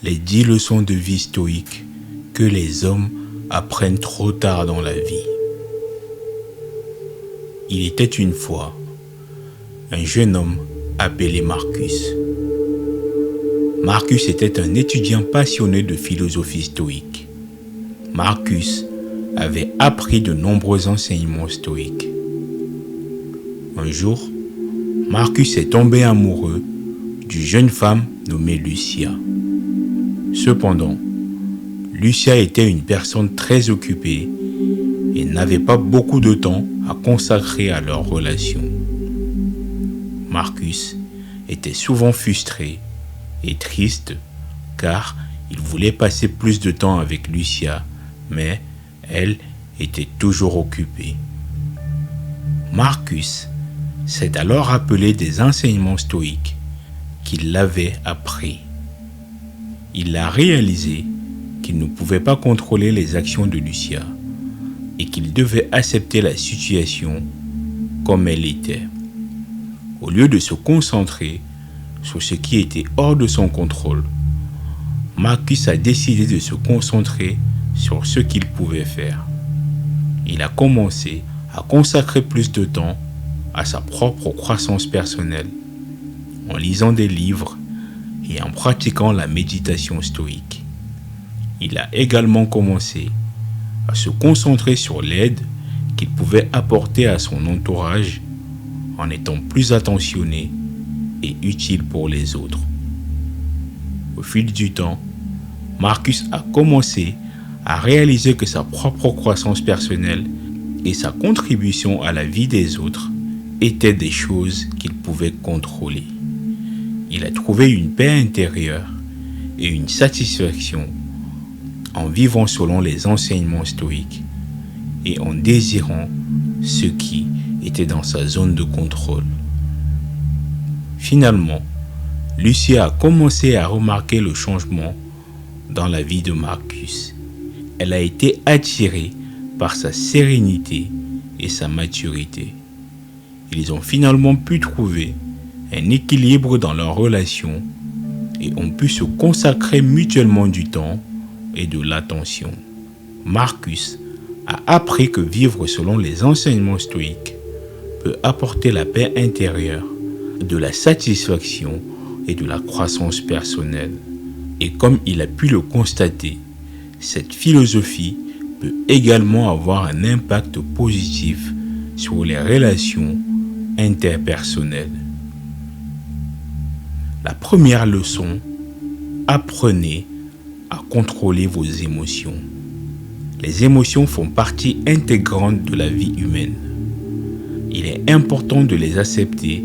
les 10 leçons de vie stoïque que les hommes apprennent trop tard dans la vie. Il était une fois un jeune homme appelé Marcus. Marcus était un étudiant passionné de philosophie stoïque. Marcus avait appris de nombreux enseignements stoïques. Un jour, Marcus est tombé amoureux d'une jeune femme nommée Lucia. Cependant, Lucia était une personne très occupée et n'avait pas beaucoup de temps à consacrer à leur relation. Marcus était souvent frustré et triste car il voulait passer plus de temps avec Lucia, mais elle était toujours occupée. Marcus s'est alors rappelé des enseignements stoïques qu'il avait appris. Il a réalisé qu'il ne pouvait pas contrôler les actions de Lucia et qu'il devait accepter la situation comme elle était. Au lieu de se concentrer sur ce qui était hors de son contrôle, Marcus a décidé de se concentrer sur ce qu'il pouvait faire. Il a commencé à consacrer plus de temps à sa propre croissance personnelle, en lisant des livres et en pratiquant la méditation stoïque. Il a également commencé à se concentrer sur l'aide qu'il pouvait apporter à son entourage en étant plus attentionné et utile pour les autres. Au fil du temps, Marcus a commencé à réaliser que sa propre croissance personnelle et sa contribution à la vie des autres étaient des choses qu'il pouvait contrôler. Il a trouvé une paix intérieure et une satisfaction en vivant selon les enseignements stoïques et en désirant ce qui était dans sa zone de contrôle. Finalement, Lucia a commencé à remarquer le changement dans la vie de Marcus. Elle a été attirée par sa sérénité et sa maturité. Ils ont finalement pu trouver un équilibre dans leur relation et ont pu se consacrer mutuellement du temps et de l'attention. Marcus a appris que vivre selon les enseignements stoïques peut apporter la paix intérieure, de la satisfaction et de la croissance personnelle. Et comme il a pu le constater, cette philosophie peut également avoir un impact positif sur les relations interpersonnelles. La première leçon, apprenez à contrôler vos émotions. Les émotions font partie intégrante de la vie humaine. Il est important de les accepter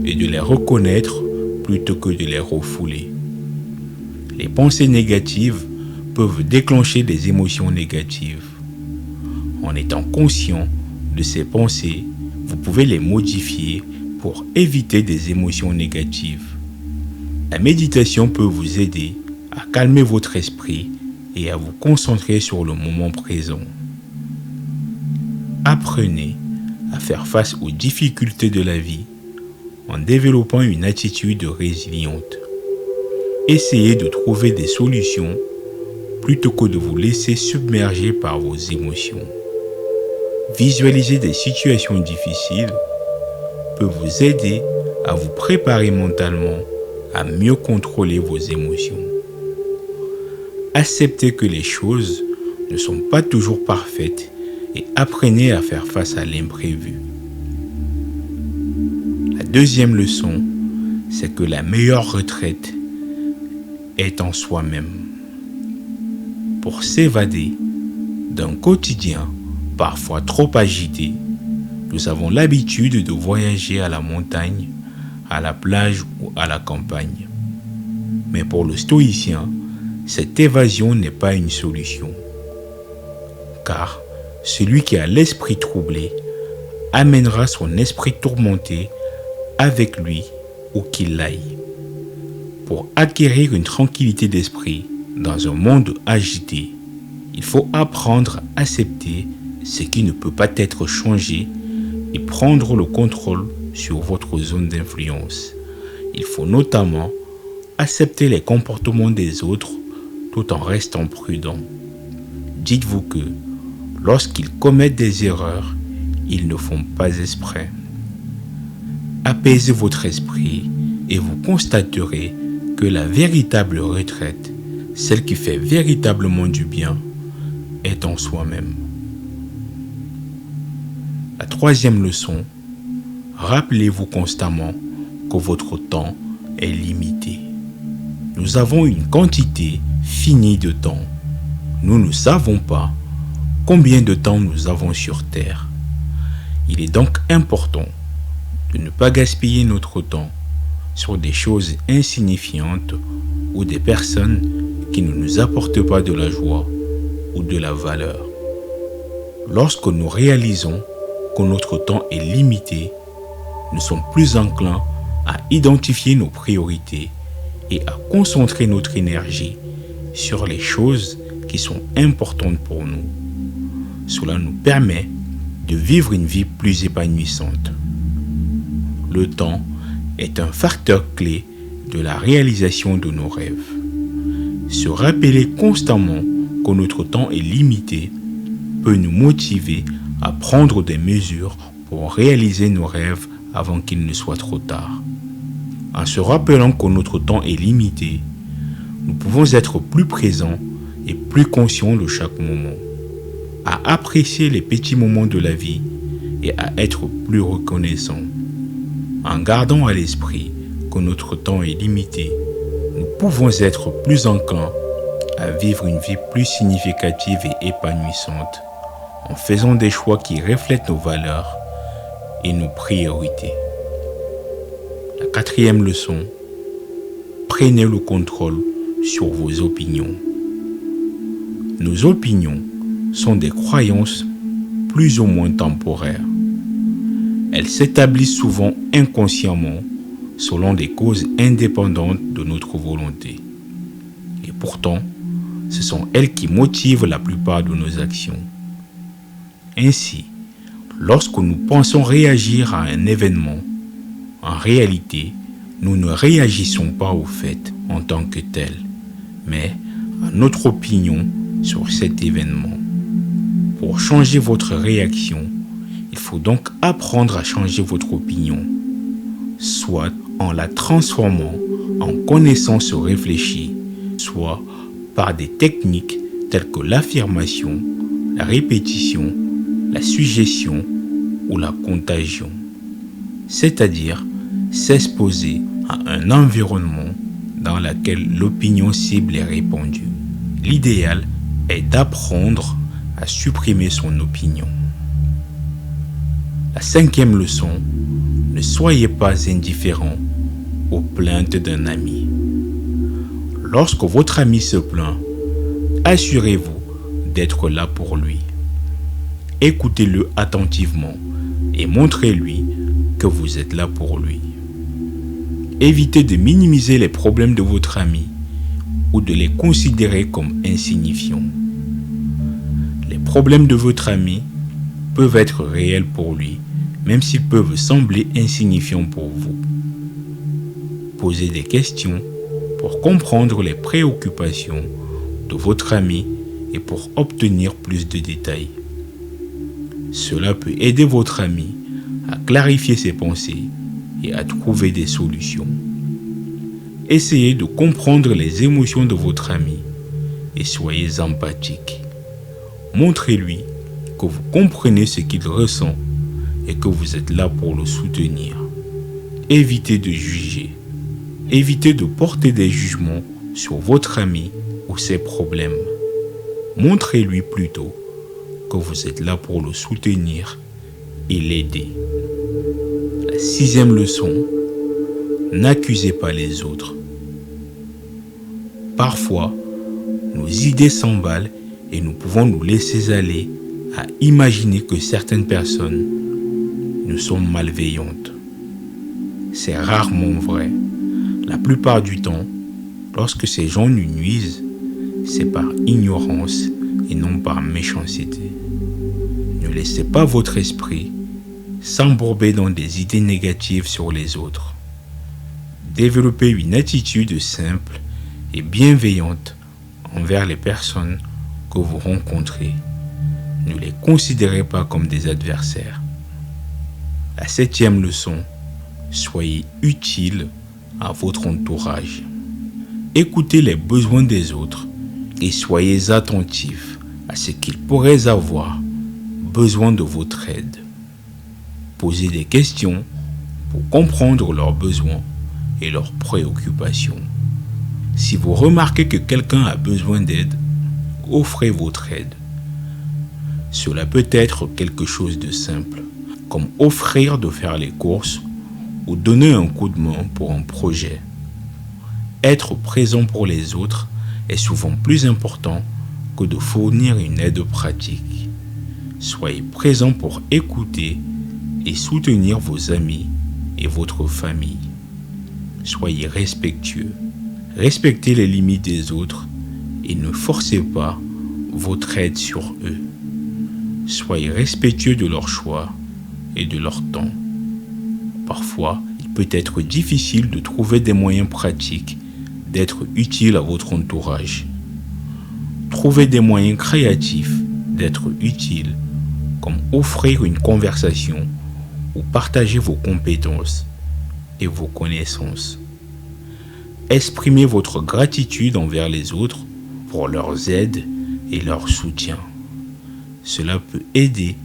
et de les reconnaître plutôt que de les refouler. Les pensées négatives peuvent déclencher des émotions négatives. En étant conscient de ces pensées, vous pouvez les modifier pour éviter des émotions négatives. La méditation peut vous aider à calmer votre esprit et à vous concentrer sur le moment présent. Apprenez à faire face aux difficultés de la vie en développant une attitude résiliente. Essayez de trouver des solutions plutôt que de vous laisser submerger par vos émotions. Visualiser des situations difficiles peut vous aider à vous préparer mentalement à mieux contrôler vos émotions. Acceptez que les choses ne sont pas toujours parfaites et apprenez à faire face à l'imprévu. La deuxième leçon, c'est que la meilleure retraite est en soi-même. Pour s'évader d'un quotidien parfois trop agité, nous avons l'habitude de voyager à la montagne, à la plage ou à la campagne. Mais pour le stoïcien, cette évasion n'est pas une solution. Car celui qui a l'esprit troublé amènera son esprit tourmenté avec lui où qu'il aille. Pour acquérir une tranquillité d'esprit dans un monde agité, il faut apprendre à accepter ce qui ne peut pas être changé et prendre le contrôle sur votre zone d'influence. Il faut notamment Acceptez les comportements des autres tout en restant prudent. Dites-vous que lorsqu'ils commettent des erreurs, ils ne font pas exprès. Apaisez votre esprit et vous constaterez que la véritable retraite, celle qui fait véritablement du bien, est en soi-même. La troisième leçon, rappelez-vous constamment que votre temps est limité. Nous avons une quantité finie de temps. Nous ne savons pas combien de temps nous avons sur Terre. Il est donc important de ne pas gaspiller notre temps sur des choses insignifiantes ou des personnes qui ne nous apportent pas de la joie ou de la valeur. Lorsque nous réalisons que notre temps est limité, nous sommes plus enclins à identifier nos priorités et à concentrer notre énergie sur les choses qui sont importantes pour nous. Cela nous permet de vivre une vie plus épanouissante. Le temps est un facteur clé de la réalisation de nos rêves. Se rappeler constamment que notre temps est limité peut nous motiver à prendre des mesures pour réaliser nos rêves avant qu'il ne soit trop tard. En se rappelant que notre temps est limité, nous pouvons être plus présents et plus conscients de chaque moment, à apprécier les petits moments de la vie et à être plus reconnaissants. En gardant à l'esprit que notre temps est limité, nous pouvons être plus enclins à vivre une vie plus significative et épanouissante en faisant des choix qui reflètent nos valeurs et nos priorités. La quatrième leçon, prenez le contrôle sur vos opinions. Nos opinions sont des croyances plus ou moins temporaires. Elles s'établissent souvent inconsciemment selon des causes indépendantes de notre volonté. Et pourtant, ce sont elles qui motivent la plupart de nos actions. Ainsi, lorsque nous pensons réagir à un événement, en réalité, nous ne réagissons pas au fait en tant que tel, mais à notre opinion sur cet événement. Pour changer votre réaction, il faut donc apprendre à changer votre opinion, soit en la transformant en connaissance réfléchie, soit par des techniques telles que l'affirmation, la répétition, la suggestion ou la contagion, c'est-à-dire s'exposer à un environnement dans lequel l'opinion cible est répandue. L'idéal est d'apprendre à supprimer son opinion. La cinquième leçon, ne soyez pas indifférent aux plaintes d'un ami. Lorsque votre ami se plaint, assurez-vous d'être là pour lui. Écoutez-le attentivement et montrez-lui que vous êtes là pour lui. Évitez de minimiser les problèmes de votre ami ou de les considérer comme insignifiants. Les problèmes de votre ami peuvent être réels pour lui, même s'ils peuvent sembler insignifiants pour vous. Posez des questions pour comprendre les préoccupations de votre ami et pour obtenir plus de détails. Cela peut aider votre ami à clarifier ses pensées et à trouver des solutions. Essayez de comprendre les émotions de votre ami et soyez empathique. Montrez-lui que vous comprenez ce qu'il ressent et que vous êtes là pour le soutenir. Évitez de juger. Évitez de porter des jugements sur votre ami ou ses problèmes. Montrez-lui plutôt que vous êtes là pour le soutenir et l'aider. La sixième leçon, n'accusez pas les autres. Parfois, nos idées s'emballent et nous pouvons nous laisser aller à imaginer que certaines personnes nous sont malveillantes. C'est rarement vrai. La plupart du temps, lorsque ces gens nous nuisent, c'est par ignorance et non par méchanceté. Ne laissez pas votre esprit s'embourber dans des idées négatives sur les autres. Développez une attitude simple et bienveillante envers les personnes que vous rencontrez. Ne les considérez pas comme des adversaires. La 7e leçon, soyez utile à votre entourage. Écoutez les besoins des autres et soyez attentifs à ce qu'ils pourraient avoir besoin de votre aide. Posez des questions pour comprendre leurs besoins et leurs préoccupations. Si vous remarquez que quelqu'un a besoin d'aide, offrez votre aide. Cela peut être quelque chose de simple, comme offrir de faire les courses ou donner un coup de main pour un projet. Être présent pour les autres est souvent plus important que de fournir une aide pratique. Soyez présent pour écouter et soutenir vos amis et votre famille. Soyez respectueux. Respectez les limites des autres et ne forcez pas votre aide sur eux. Soyez respectueux de leur choix et de leur temps. Parfois, il peut être difficile de trouver des moyens pratiques d'être utile à votre entourage. Trouvez des moyens créatifs d'être utile, comme offrir une conversation ou partager vos compétences et vos connaissances. Exprimez votre gratitude envers les autres pour leurs aides et leur soutien. Cela peut aider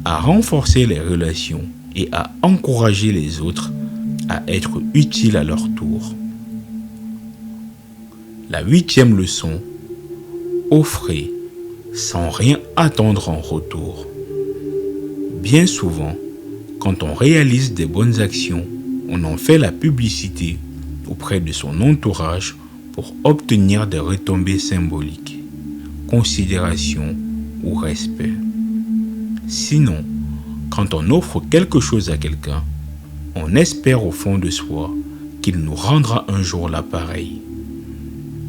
à renforcer les relations et à encourager les autres à être utiles à leur tour. La 8e leçon, offrez sans rien attendre en retour. Bien souvent, quand on réalise des bonnes actions, on en fait la publicité auprès de son entourage pour obtenir des retombées symboliques, considération ou respect. Sinon, quand on offre quelque chose à quelqu'un, on espère au fond de soi qu'il nous rendra un jour l'appareil.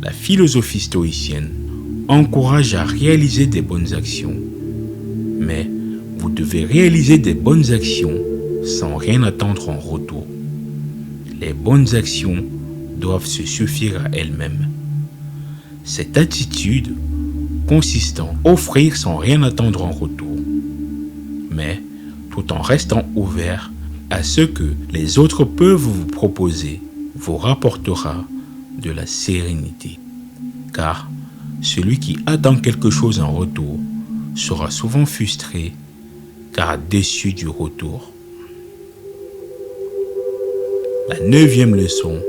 La philosophie stoïcienne encourage à réaliser des bonnes actions, mais vous devez réaliser des bonnes actions sans rien attendre en retour. Les bonnes actions doivent se suffire à elles-mêmes. Cette attitude consiste en offrir sans rien attendre en retour, mais tout en restant ouvert à ce que les autres peuvent vous proposer, vous rapportera de la sérénité. Car celui qui attend quelque chose en retour sera souvent frustré car déçu du retour. La 9e leçon,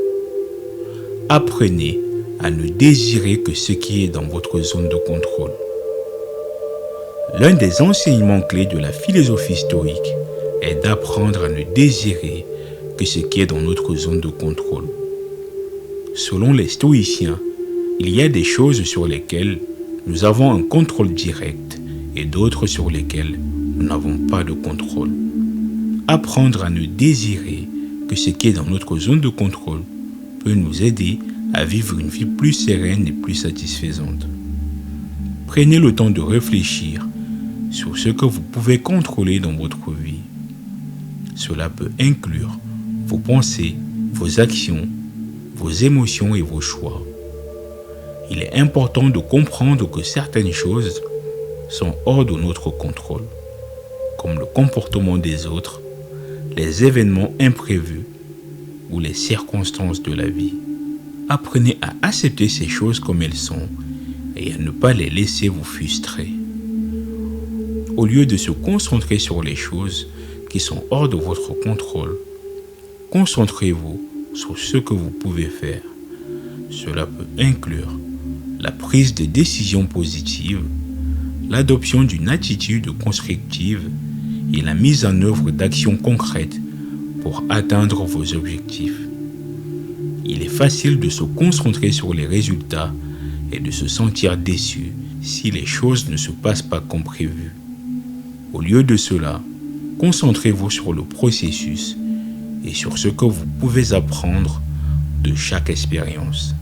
apprenez à ne désirer que ce qui est dans votre zone de contrôle. L'un des enseignements clés de la philosophie stoïque est d'apprendre à ne désirer que ce qui est dans notre zone de contrôle. Selon les stoïciens, il y a des choses sur lesquelles nous avons un contrôle direct et d'autres sur lesquelles nous n'avons pas de contrôle. Apprendre à ne désirer que ce qui est dans notre zone de contrôle peut nous aider à vivre une vie plus sereine et plus satisfaisante. Prenez le temps de réfléchir sur ce que vous pouvez contrôler dans votre vie. Cela peut inclure vos pensées, vos actions, vos émotions et vos choix. Il est important de comprendre que certaines choses sont hors de notre contrôle, comme le comportement des autres, les événements imprévus ou les circonstances de la vie. Apprenez à accepter ces choses comme elles sont et à ne pas les laisser vous frustrer. Au lieu de se concentrer sur les choses qui sont hors de votre contrôle, concentrez-vous sur ce que vous pouvez faire. Cela peut inclure la prise de décisions positives, l'adoption d'une attitude constructive et la mise en œuvre d'actions concrètes pour atteindre vos objectifs. Il est facile de se concentrer sur les résultats et de se sentir déçu si les choses ne se passent pas comme prévu. Au lieu de cela, concentrez-vous sur le processus et sur ce que vous pouvez apprendre de chaque expérience.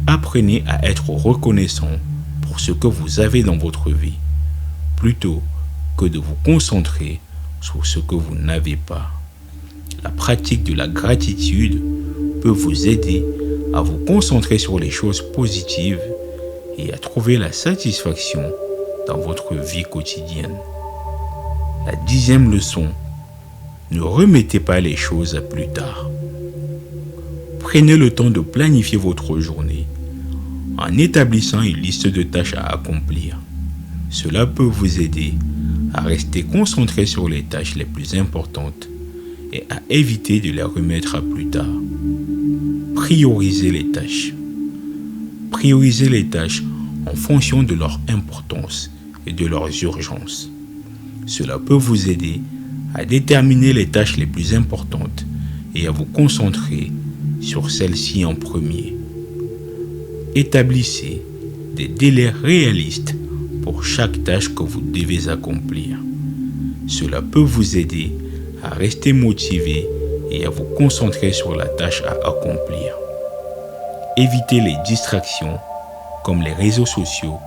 Apprenez à être reconnaissant pour ce que vous avez dans votre vie, plutôt que de vous concentrer sur ce que vous n'avez pas. La pratique de la gratitude peut vous aider à vous concentrer sur les choses positives et à trouver la satisfaction dans votre vie quotidienne. La 10e leçon, ne remettez pas les choses à plus tard. Prenez le temps de planifier votre journée en établissant une liste de tâches à accomplir. Cela peut vous aider à rester concentré sur les tâches les plus importantes et à éviter de les remettre à plus tard. Priorisez les tâches. Priorisez les tâches en fonction de leur importance et de leurs urgences. Cela peut vous aider à déterminer les tâches les plus importantes et à vous concentrer sur celles-ci en premier. Établissez des délais réalistes pour chaque tâche que vous devez accomplir. Cela peut vous aider à rester motivé et à vous concentrer sur la tâche à accomplir. Évitez les distractions comme les réseaux sociaux,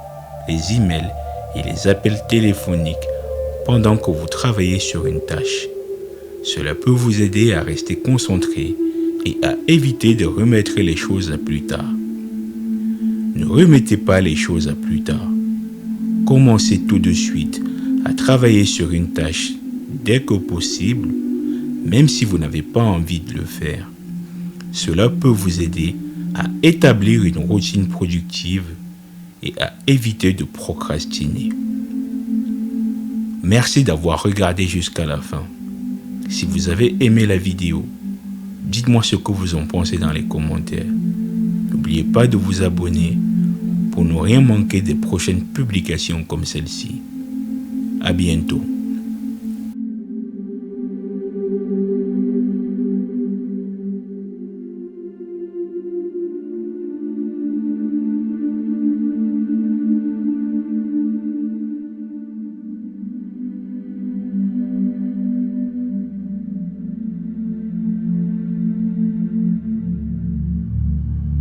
les emails et les appels téléphoniques pendant que vous travaillez sur une tâche. Cela peut vous aider à rester concentré et à éviter de remettre les choses à plus tard. Ne remettez pas les choses à plus tard. Commencez tout de suite à travailler sur une tâche dès que possible, même si vous n'avez pas envie de le faire. Cela peut vous aider à établir une routine productive et à éviter de procrastiner. Merci d'avoir regardé jusqu'à la fin. Si vous avez aimé la vidéo, dites-moi ce que vous en pensez dans les commentaires. N'oubliez pas de vous abonner pour ne rien manquer des prochaines publications comme celle-ci. À bientôt.